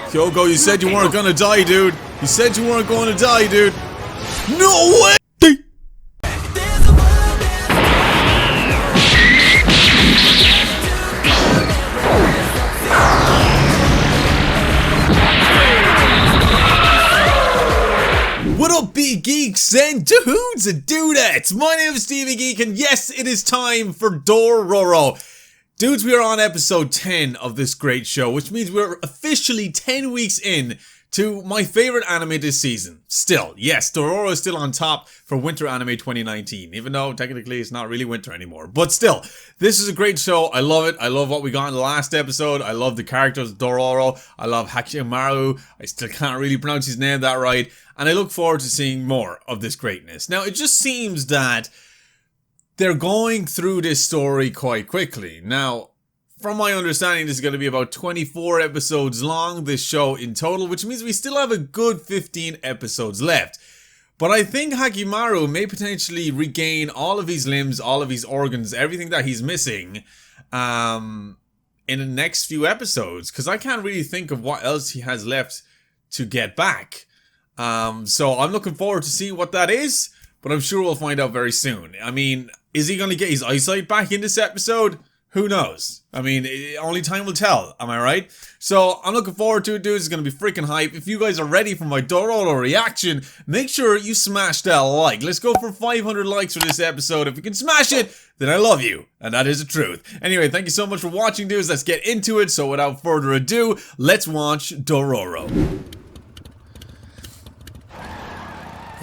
Kyoko, you said you weren't gonna die, dude. You said you weren't going to die, dude. No way! What up, big geeks and dudes and dudettes? My name is Stevie Geek, and yes, it is time for Dororo. Dudes, we are on episode 10 of this great show, which means we're officially 10 weeks in to my favorite anime this season. Still, yes, Dororo is still on top for Winter Anime 2019, even though technically it's not really winter anymore. But still, this is a great show. I love it. I love what we got in the last episode. I love the characters of Dororo. I love Hyakkimaru. I still can't really pronounce his name that right. And I look forward to seeing more of this greatness. Now, it just seems that they're going through this story quite quickly. Now, from my understanding, this is going to be about 24 episodes long, this show in total, which means we still have a good 15 episodes left. But I think Hyakkimaru may potentially regain all of his limbs, all of his organs, everything that he's missing in the next few episodes, because I can't really think of what else he has left to get back. So I'm looking forward to seeing what that is, but I'm sure we'll find out very soon. I mean, is he going to get his eyesight back in this episode? Who knows? I mean, only time will tell, am I right? So, I'm looking forward to it, dudes. It's going to be freaking hype. If you guys are ready for my Dororo reaction, make sure you smash that like. Let's go for 500 likes for this episode. If you can smash it, then I love you. And that is the truth. Anyway, thank you so much for watching, dudes. Let's get into it. So, without further ado, let's watch Dororo.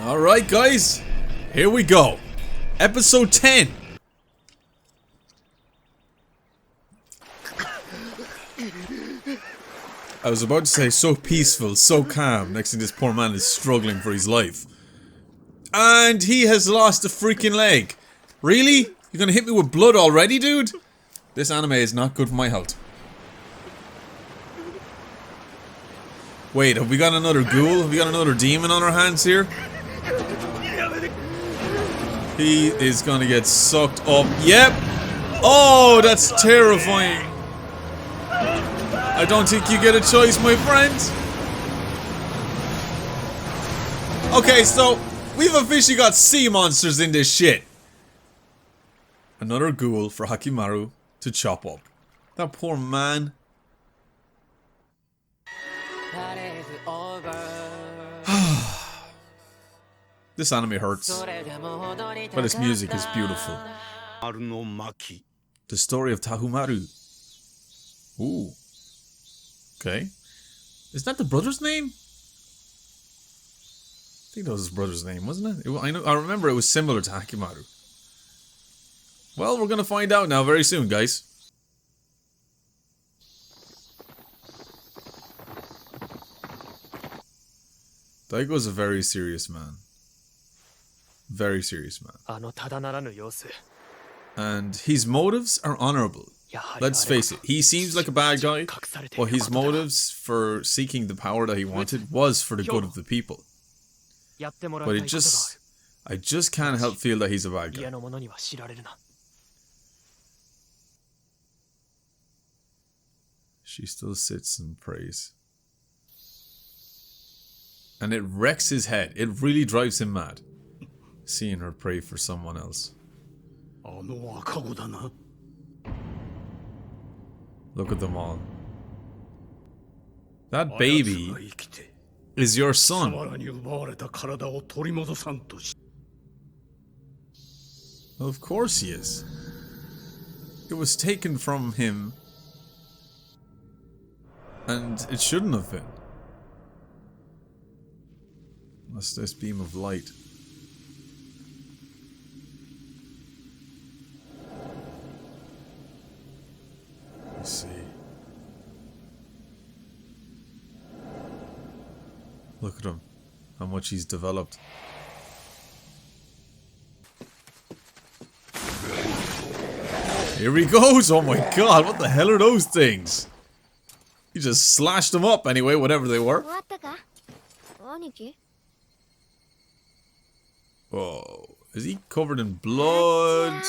Alright, guys. Here we go. Episode 10. I was about to say so peaceful, so calm. Next thing, this poor man is struggling for his life. And he has lost a freaking leg. Really? You're gonna hit me with blood already, dude? This anime is not good for my health. Wait, have we got another ghoul? Have we got another demon on our hands here? He is gonna get sucked up. Yep! Oh, that's terrifying. I don't think you get a choice, my friends. Okay, so we've officially got sea monsters in this shit. Another ghoul for Hyakkimaru to chop up. That poor man. This anime hurts, but its music is beautiful. The story of Tahomaru. Ooh. Okay. Is that the brother's name? I think that was his brother's name, wasn't it? I remember it was similar to Hyakkimaru. Well, we're gonna find out now very soon, guys. Daigo's a very serious man. Very serious man. And his motives are honorable. Let's face it, he seems like a bad guy, but his motives for seeking the power that he wanted was for the good of the people. But I just can't help feel that he's a bad guy. She still sits and prays. And it wrecks his head. It really drives him mad, seeing her pray for someone else. Look at them all. That baby is your son. Well, of course he is. It was taken from him, and it shouldn't have been. What's this beam of light? Let's see. Look at him. How much he's developed. Here he goes! Oh my god, what the hell are those things? He just slashed them up anyway, whatever they were. Whoa. Is he covered in blood?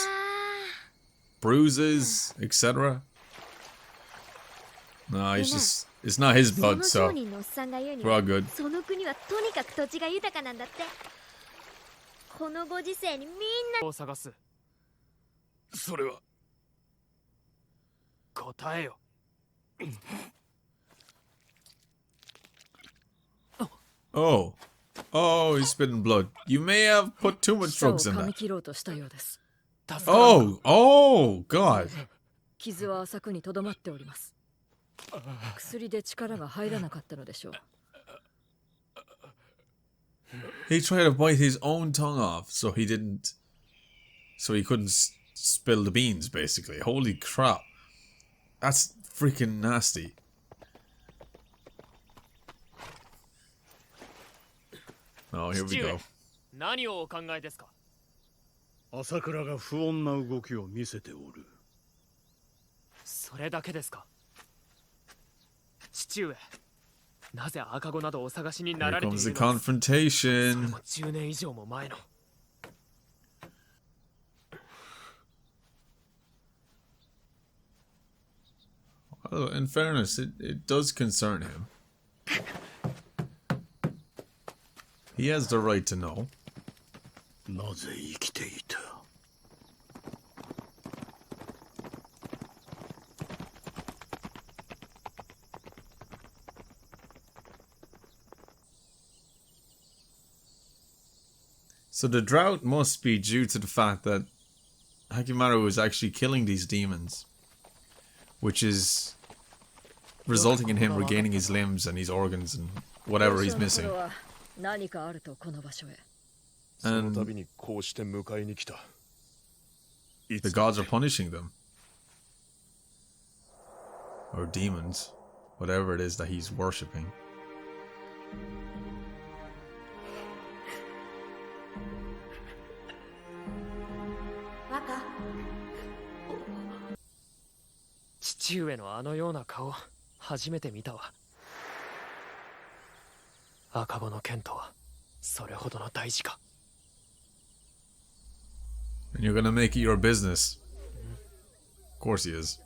Bruises, etc.? No, he's just It's not his blood, so we're all good. その国はとにかく土地が豊かなんだって。このご時世にみんなを探す。それは答えよ。Oh. Oh, he's spitting blood. You may have put too much drugs in that. Oh. Oh, God. 傷は浅くにとどまっております。薬で力が入らなかったのでしょう。 He tried to bite his own tongue off, so he couldn't spill the beans, basically. Holy crap. That's freaking nasty. Oh, here we go. 何をお考えですか？朝倉が不穏な動きを見せておる。それだけですか？父上、なぜ赤子などお探しになられているのですか？ Here comes the confrontation. それも10年以上も前の。Well, in fairness, it does concern him. He has the right to know. なぜ生きていた？ So the drought must be due to the fact that Hyakkimaru is actually killing these demons, which is resulting in him regaining his limbs and his organs and whatever he's missing. And the gods are punishing them. Or demons. Whatever it is that he's worshipping. Waka. 父上のあのような顔、初めて見たわ。赤子の剣とはそれほどの大事か。 And you're gonna make it your business. Of course he is.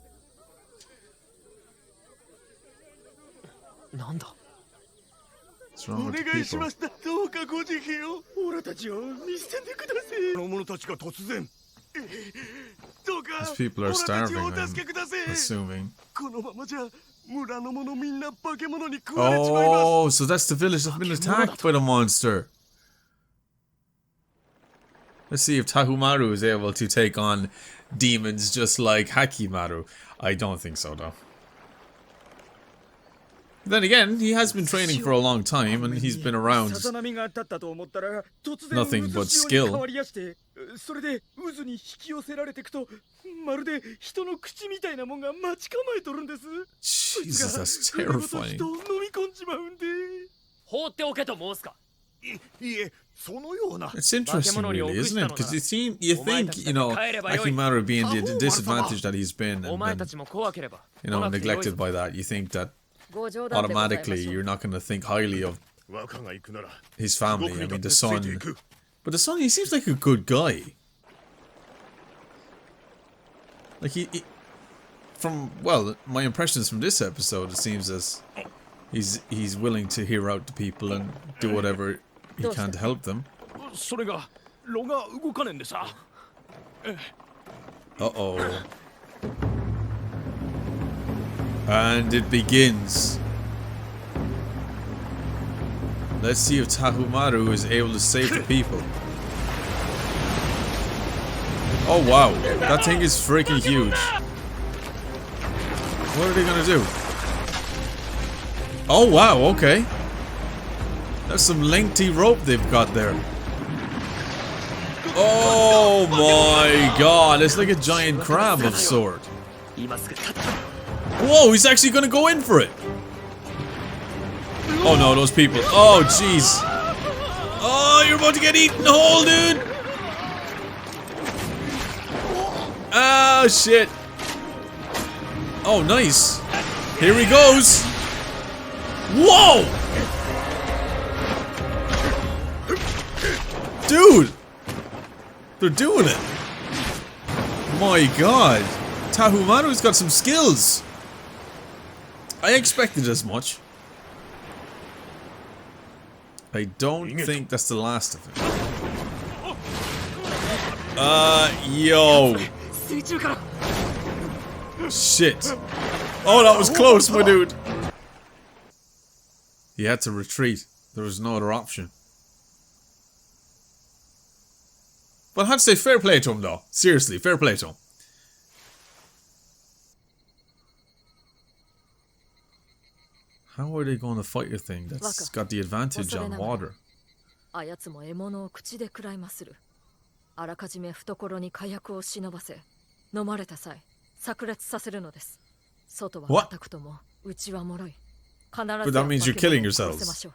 なんだ? What's wrong with the people? どうかご慈悲を。オラたちを見捨ててください。この者たちが突然。どうか These people are オラたち starving, をお助けください。 I'm assuming. このままじゃ村の者みんな化け物に食われちまいます。 Oh, so that's the village that's been attacked by the monster. Let's see if Tahomaru is able to take on demons just like Hyakkimaru. I don't think so, though. Then again, he has been training for a long time and he's been around nothing but skill. Jesus, that's terrifying. 放っておけと申すか。 It's interesting, really, isn't it? Because you think, you know, Hyakkimaru being the disadvantage that he's been, and then, you know, neglected by that, you think that automatically you're not going to think highly of his family. I mean, the son. But the son, he seems like a good guy. Like, he from, well, my impressions from this episode, it seems as he's willing to hear out the people and do whatever he can to help them. Uh-oh. And it begins. Let's see if Tahomaru is able to save the people. Oh wow, that thing is freaking huge. What are they gonna do? Oh wow, okay. That's some lengthy rope they've got there. Oh my god, it's like a giant crab of sort. Whoa, he's actually gonna go in for it. Oh no, those people. Oh jeez. Oh, you're about to get eaten whole, dude. Oh shit. Oh nice. Here he goes. Whoa. Dude. They're doing it. My god. Tahomaru's got some skills. I expected as much. I don't think that's the last of it. Yo. Shit. Oh, that was close, my dude. He had to retreat. There was no other option. But I have to say, fair play to him, though. Seriously, fair play to him. How are they going to fight a thing that's got the advantage on water? あやつも獲物を口で食らいまする。あらかじめ懐に火薬を忍ばせ、飲まれた際、炸裂させるのです。外は固くとも、内は脆い。必ず But that means you're killing yourselves.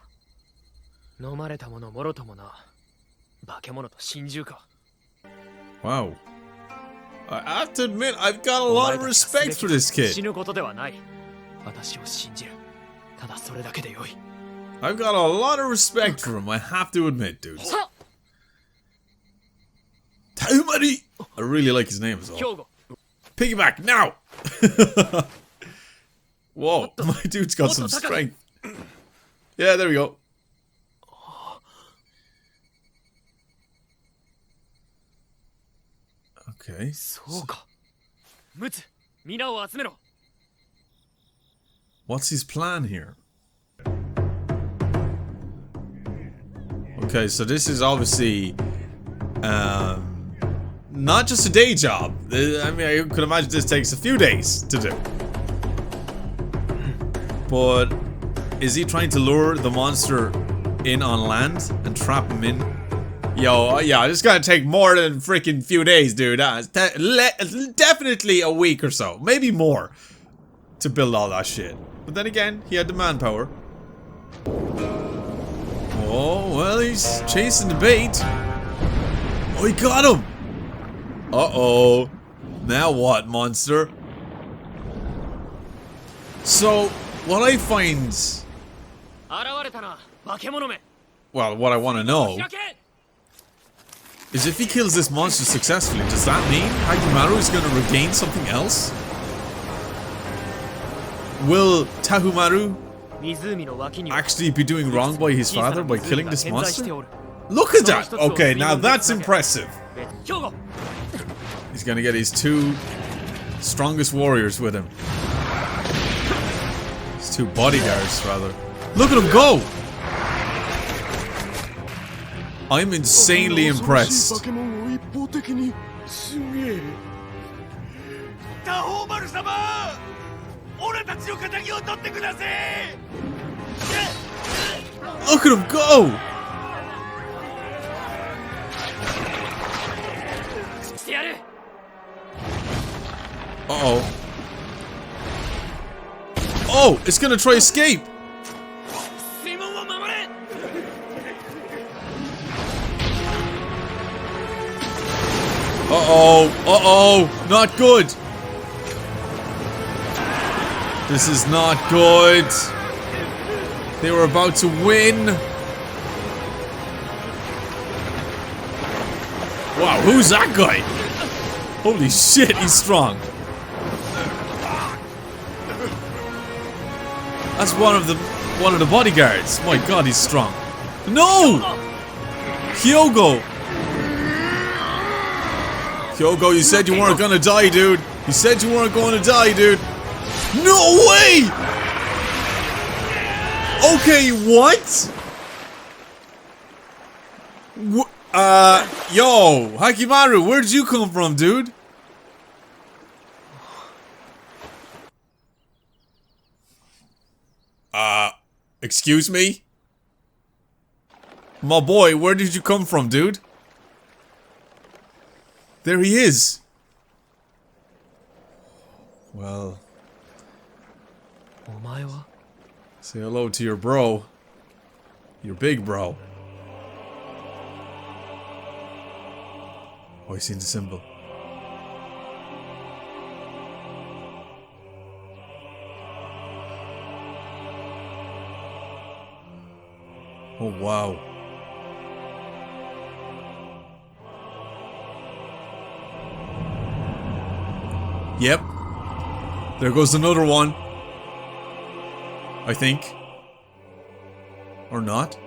飲まれたものもろともな。化け物と心中か。Wow. I have to admit, I've got a lot of respect for this kid. 死ぬことではない。私を信じる。ただそれだけでよい。I've got a lot of respect for him, I have to admit, dude. Tahomaru! I really like his name as well. Piggyback, now! Whoa, my dude's got some strength. Yeah, there we go. Okay. What's his plan here? Okay, so this is obviously not just a day job. I mean, I could imagine this takes a few days to do. But is he trying to lure the monster in on land and trap him in? Yo, yeah, it's gonna take more than freaking few days, dude. Definitely a week or so, maybe more, to build all that shit. But then again, he had the manpower. Oh, well, he's chasing the bait. Oh, he got him! Uh-oh. Now what, monster? So, what I find... Well, what I want to know is if he kills this monster successfully, does that mean Hyakkimaru is going to regain something else? Will Tahomaru actually be doing wrong by his father by killing this monster? Look at that! Okay, now that's impressive. He's gonna get his two strongest warriors with him. His two bodyguards, rather. Look at him go! I'm insanely impressed. Look at him go! Uh-oh. Oh, it's gonna try escape! Uh-oh, uh-oh, not good. This is not good. They were about to win. Wow, who's that guy? Holy shit, he's strong. That's one of the bodyguards. My god, he's strong. No! Hyogo! Hyogo, you said you weren't gonna die, dude. You said you weren't going to die, dude. No way! Okay, what? Yo, Hyakkimaru, where did you come from, dude? Excuse me? My boy, where did you come from, dude? There he is. Well, say hello to your bro. Your big bro. Oh, he's seen the symbol. Oh, wow. Yep. There goes another one. I think. Or not?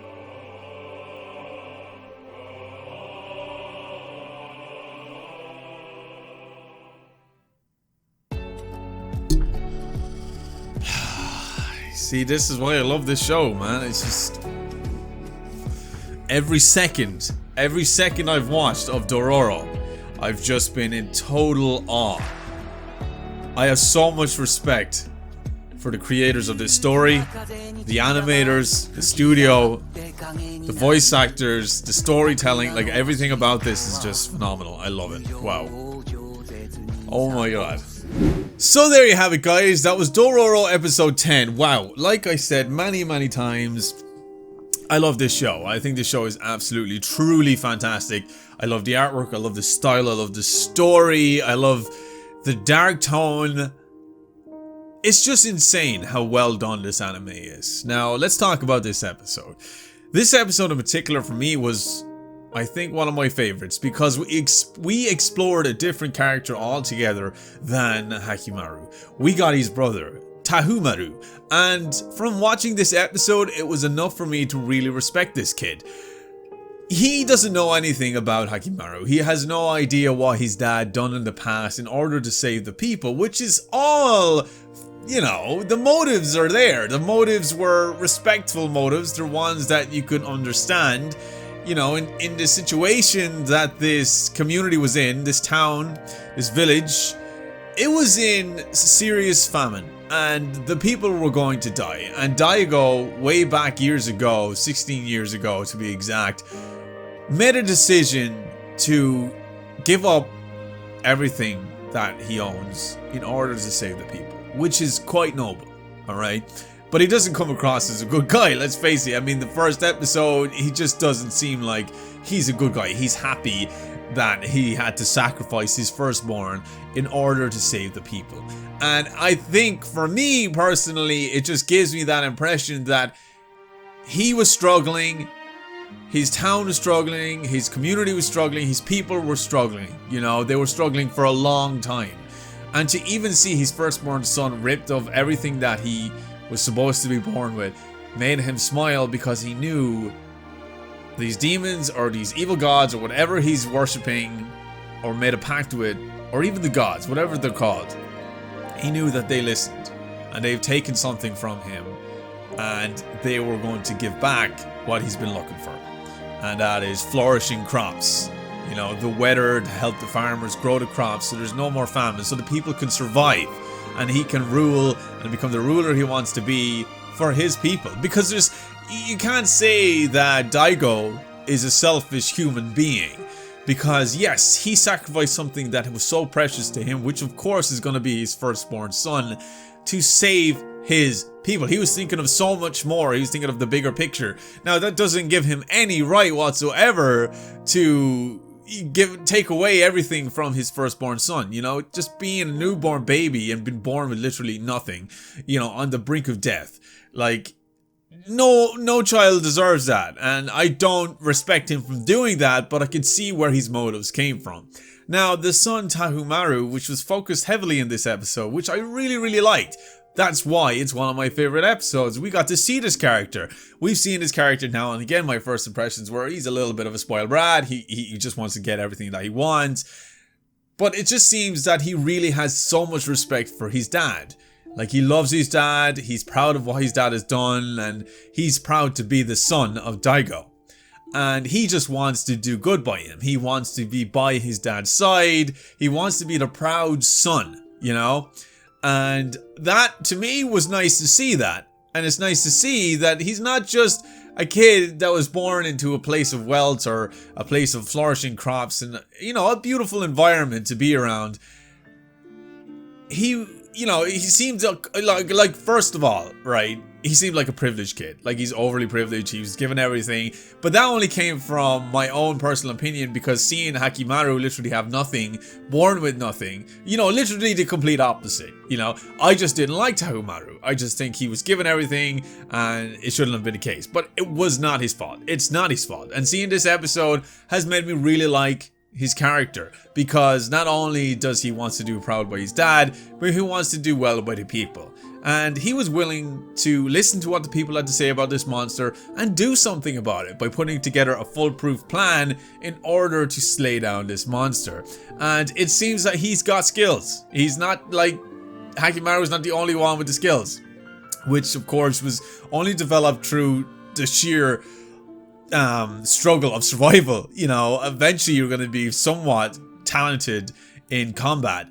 See, this is why I love this show, man. It's just... Every second I've watched of Dororo, I've just been in total awe. I have so much respect for the creators of this story, the animators, the studio, the voice actors, the storytelling, like everything about this is just phenomenal. I love it. Wow. Oh my god. So there you have it, guys. That was Dororo episode 10. Wow. Like I said many times, I love this show. I think this show is absolutely, truly fantastic. I love the artwork. I love the style. I love the story. I love the dark tone. It's just insane how well done this anime is. Now, let's talk about this episode. This episode in particular for me was, I think, one of my favorites because we explored a different character altogether than Hyakkimaru. We got his brother, Tahomaru, and from watching this episode, it was enough for me to really respect this kid. He doesn't know anything about Hyakkimaru. He has no idea what his dad done in the past in order to save the people, which is all... You know, the motives are there. The motives were respectful motives. They're ones that you could understand. You know, in the situation that this community was in, this town, this village, it was in serious famine. And the people were going to die. And Daigo, way back years ago, 16 years ago to be exact, made a decision to give up everything that he owns in order to save the people. Which is quite noble, alright? But he doesn't come across as a good guy, let's face it. I mean, the first episode, he just doesn't seem like he's a good guy. He's happy that he had to sacrifice his firstborn in order to save the people. And I think, for me personally, it just gives me that impression that he was struggling, his town was struggling, his community was struggling, his people were struggling. You know, they were struggling for a long time. And to even see his firstborn son ripped of everything that he was supposed to be born with made him smile because he knew these demons or these evil gods or whatever he's worshipping or made a pact with, or even the gods, whatever they're called, he knew that they listened and they've taken something from him and they were going to give back what he's been looking for. And that is flourishing crops. You know, the weather to help the farmers grow the crops so there's no more famine, so the people can survive and he can rule and become the ruler he wants to be for his people. Because you can't say that Daigo is a selfish human being, because yes, he sacrificed something that was so precious to him, which of course is going to be his firstborn son, to save his people. He was thinking of so much more. He was thinking of the bigger picture. Now, that doesn't give him any right whatsoever to take away everything from his firstborn son. You know, just being a newborn baby and been born with literally nothing, you know, on the brink of death. Like, no child deserves that, and I don't respect him from doing that, but I can see where his motives came from. Now, the son Tahomaru, which was focused heavily in this episode, which I really liked. That's why it's one of my favorite episodes. We got to see this character. We've seen this character now and again. My first impressions were he's a little bit of a spoiled brat. He just wants to get everything that he wants. But it just seems that he really has so much respect for his dad. Like, he loves his dad. He's proud of what his dad has done. And he's proud to be the son of Daigo. And he just wants to do good by him. He wants to be by his dad's side. He wants to be the proud son, you know? And that, to me, was nice to see that. And it's nice to see that he's not just a kid that was born into a place of wealth or a place of flourishing crops and, you know, a beautiful environment to be around. He, you know, he seemed like first of all, right, he seemed like a privileged kid. Like, he's overly privileged, he was given everything. But that only came from my own personal opinion, because seeing Hyakkimaru literally have nothing, born with nothing, you know, literally the complete opposite. You know, I just didn't like Tahomaru. I just think he was given everything and it shouldn't have been the case. But it was not his fault. It's not his fault. And seeing this episode has made me really like his character, because not only does he wants to do proud by his dad, but he wants to do well by the people. and he was willing to listen to what the people had to say about this monster and do something about it by putting together a foolproof plan in order to slay down this monster. And it seems that he's got skills. He's not like Hyakkimaru is not the only one with the skills, which of course was only developed through the sheer struggle of survival. You know, eventually you're going to be somewhat talented in combat,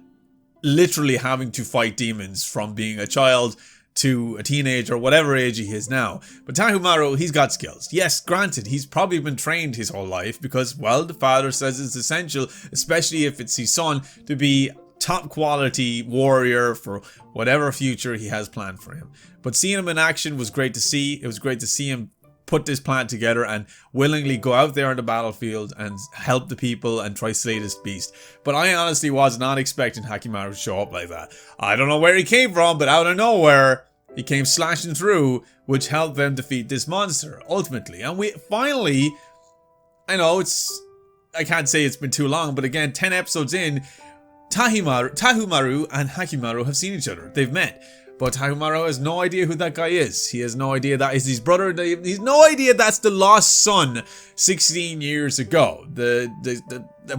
literally having to fight demons from being a child to a teenager, whatever age he is now. But Tahomaru, he's got skills. Yes, granted, he's probably been trained his whole life because, well, the father says it's essential, especially if it's his son, to be top quality warrior for whatever future he has planned for him. But seeing him in action was great to see. It was great to see him put this plan together and willingly go out there on the battlefield and help the people and try slay this beast. But I honestly was not expecting Hyakkimaru to show up like that. I don't know where he came from, but out of nowhere he came slashing through, which helped them defeat this monster ultimately. And we finally, I know I can't say it's been too long, but again, 10 episodes in, Tahomaru and Hyakkimaru have seen each other. They've met. But Tahomaru has no idea who that guy is. He has no idea that is his brother. He's no idea that's the lost son 16 years ago. The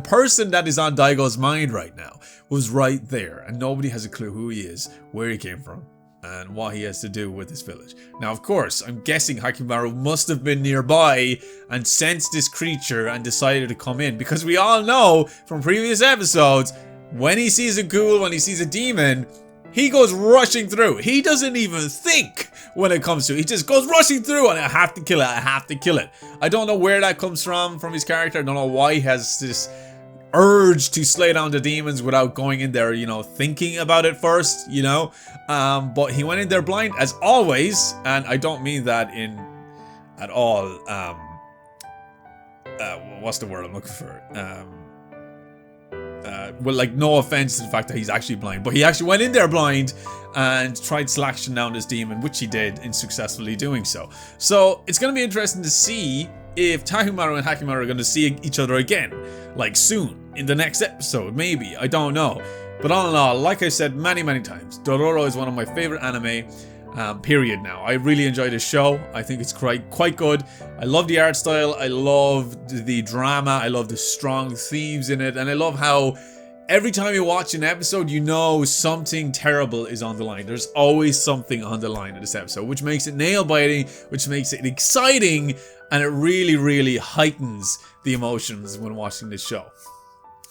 person that is on Daigo's mind right now was right there. And nobody has a clue who he is, where he came from, and what he has to do with this village. Now, of course, I'm guessing Hyakkimaru must have been nearby and sensed this creature and decided to come in. Because we all know from previous episodes, when he sees a ghoul, when he sees a demon, he goes rushing through. He doesn't even think when it comes to it. He just goes rushing through and I have to kill it. I have to kill it. I don't know where that comes from his character. I don't know why he has this urge to slay down the demons without going in there, you know, thinking about it first, you know. But he went in there blind as always. And I don't mean that in at all. What's the word I'm looking for? Well, like, no offense to the fact that he's actually blind, but he actually went in there blind and tried slashing down this demon, which he did in successfully doing so. So it's going to be interesting to see if Tahomaru and Hyakkimaru are going to see each other again, like soon, in the next episode, maybe, I don't know. But all in all, like I said many times, Dororo is one of my favorite anime, period now. I really enjoy this show. I think it's quite good. I love the art style, I love the drama, I love the strong themes in it, and I love how every time you watch an episode, you know something terrible is on the line. There's always something on the line in this episode, which makes it nail-biting, which makes it exciting, and it really heightens the emotions when watching this show.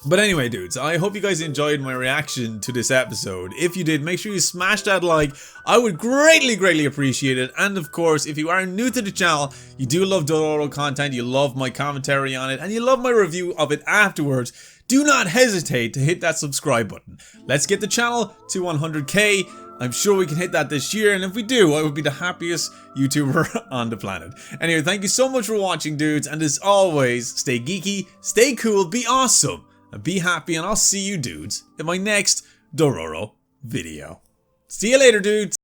But anyway, dudes, I hope you guys enjoyed my reaction to this episode. If you did, make sure you smash that like. I would greatly appreciate it. And of course, if you are new to the channel, you do love Dororo content, you love my commentary on it, and you love my review of it afterwards, do not hesitate to hit that subscribe button. Let's get the channel to 100k. I'm sure we can hit that this year, and if we do, I would be the happiest YouTuber on the planet. Anyway, thank you so much for watching, dudes, and as always, stay geeky, stay cool, be awesome, and be happy, and I'll see you dudes in my next Dororo video. See you later, dudes!